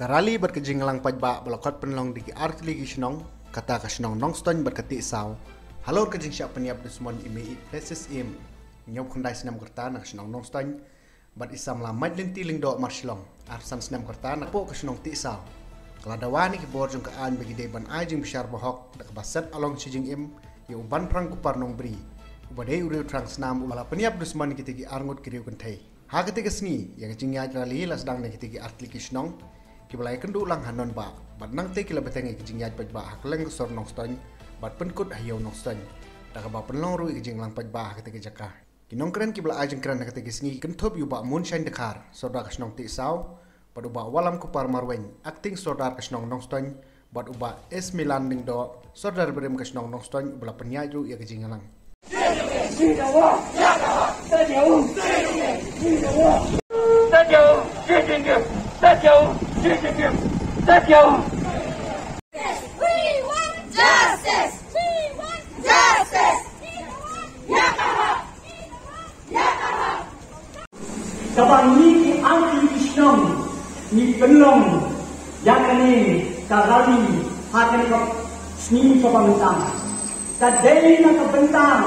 Karali berkejing lang pajba balakot penlong di artli gisnong kata kasnong nongston berkati saw. Halor kejing siap peniap dusmon imi pesis im. Nyop kundai senam kerta nak kasnong nongston bat isam la majlin tiling do marslong. Arsan senam kerta nak po kasnong ti saw. Keladawani kibor jung kaan bagi deban ajing besar bohok dak basat along sijing im yu uban prang kupar nong bri. Ubadai uriu trang senam ubala peniap dusmon kitigi arngut kiriu kentai. Ha ketiga seni yang kejing rali las dang nak kitigi artli gisnong. Kibalai kendu lang hanon ba, bat nang te kila beteng ikijing yaj pajba hakleng sor nongstony, bat penkut hayaw nongstony. Daka ba penlong ru ikijing lang pajba ketika jaka. Kinong keren kibala ajeng keren ketika sengi kentup yu ba moonshine dekar, sorda kasnong ti saw, bat uba walam kupar marwen, acting sorda kasnong nongstony, bat uba es milan ding do, sorda berem kasnong nongstony, ubala penyaj ru ikijing lang. We want justice. We want justice. Yakahak. Yakahak. Kapan ni anti Islam ni penlong yakni karali hakani kap sni pabantang kadai na kabantang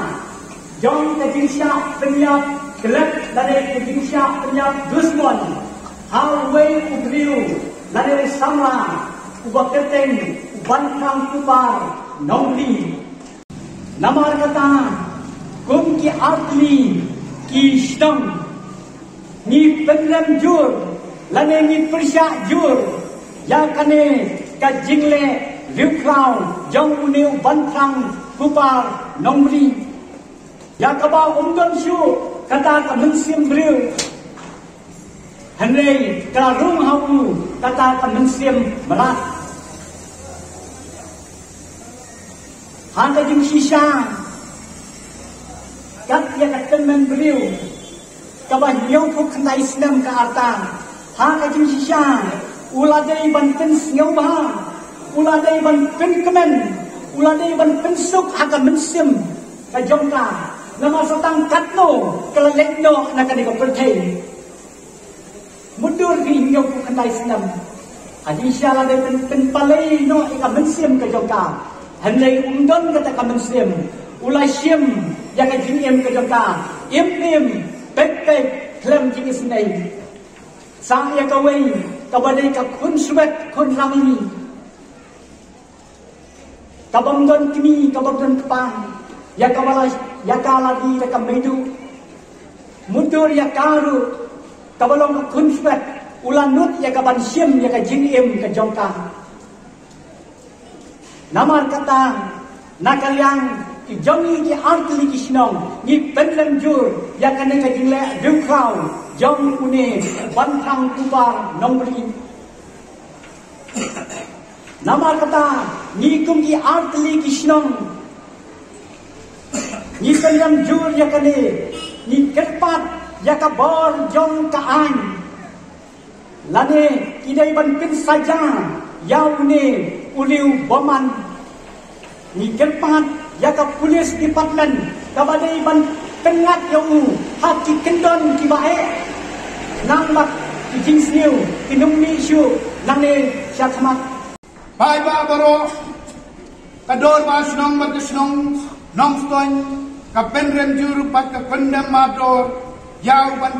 jong kejinsya penyap kelak dari kejinsya penyap dusmon halway udriu dari sama ubah keteng ubantang kupar nongli namar kata kum ki artli ki stong ni penlam jur lane ni persya jur ya kane ka jingle liuklau jong uniu bantang kupar nongli ya kaba umdon syu kata ka mensim briu henrei ka rung hau kata ka mensim merat handa jing sisa kat ya ka temen briu kabah nyong pu khandai senam ka artan ha ka jing sisa uladai ban pen sneu ba uladai ban pen kemen uladai ban pen suk ha ka mensim ka jongka nama satang katno kelalekno nak ni ko perthei mundur ki nyong ku kandai senam haji syala de pen palai no ika mensim ka jongka handai umdon kata ka mensim ulai sim ya ka jingem ka jongka im pek klem jing isnai sang ya ka wei ka badai ka kun suet kun rami ka bamdon kimi ka bamdon kepang ya kawalas ya kaladi ya kamedu mundur ya karu kabalong kunfet ulanut ya kaban sim ya ka jingim ka jongka namar kata nakalyang ki jongi ki artli ki sinong ni penlem jur ya kane ka jingle dukrau jong une bantang kupar nongri namar kata ni kum ki artli ki sinong ni penlem jur ya kane ni kerpat ya kabor jong kaan lane idai ban pin saja yaune uliu boman ni kerpat ya ka pulis di patlan kabadai ban tengat yau haki kendon ki bae nambak ki jingsniu kinumni syu lane syakmat bai ba baro kador ba snong mat snong nongstoin ka penrem juru pat ka pendam mador yau ban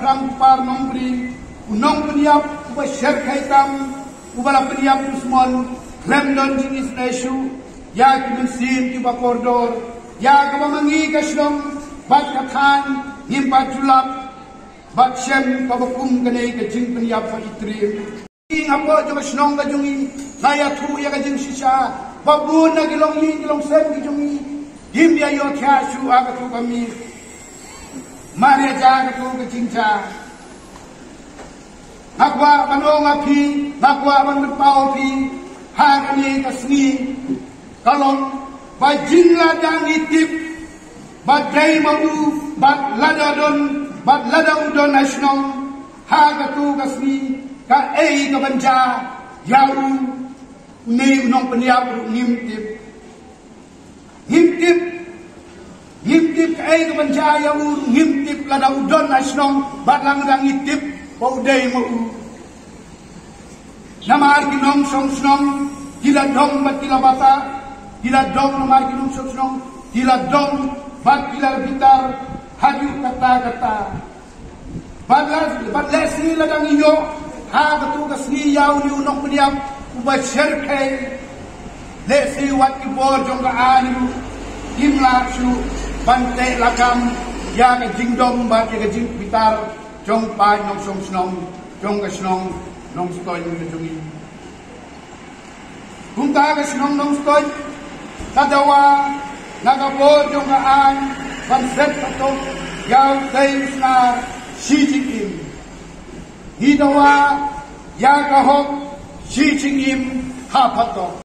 krang par nombri unong peniap uba sher kaitam ubala peniap usmon lemdon jingis nesu ya kimin sim ki bakordor ya ka mangi ka snong bat ka khan nimpa julap bat shem ka bakum kane ka jing peniap fa itri ing apo jo snong ka jungi laya thu ya ka jing sisa babun na gilong sem ki jungi himya yo kya shu aga tu kami Maria jaga tu ke cinta nakwa banong api nakwa ban pau pi hakani kasni kalong bajin ladang itip badai mau bad lada udon nasional haga tu kasni ka ka banja yau ne unong peniap ngimtip Ngintip ay kebencaya ngintip lada udon nasional batlang dang ngintip paudai mau Nama kinong song snong tila dong bat tila bata tila dong nama kinong song snong tila dong bat tila bitar haju kata bat lesi ladang iyo ha katugas ni yaw ni unong peniap ubah syarkai lesi wat kibor jong kaanu imla su bante lakam ya ke jingdom bat ke jing bitar jong pa nong song snong jong ka snong nong stoy ni jongi kung ta ka snong nong stoy kadawa nagabor jong kaan banset patok yaw tay na Xi Jinping hidawa ya kahok Xi Jinping ha patok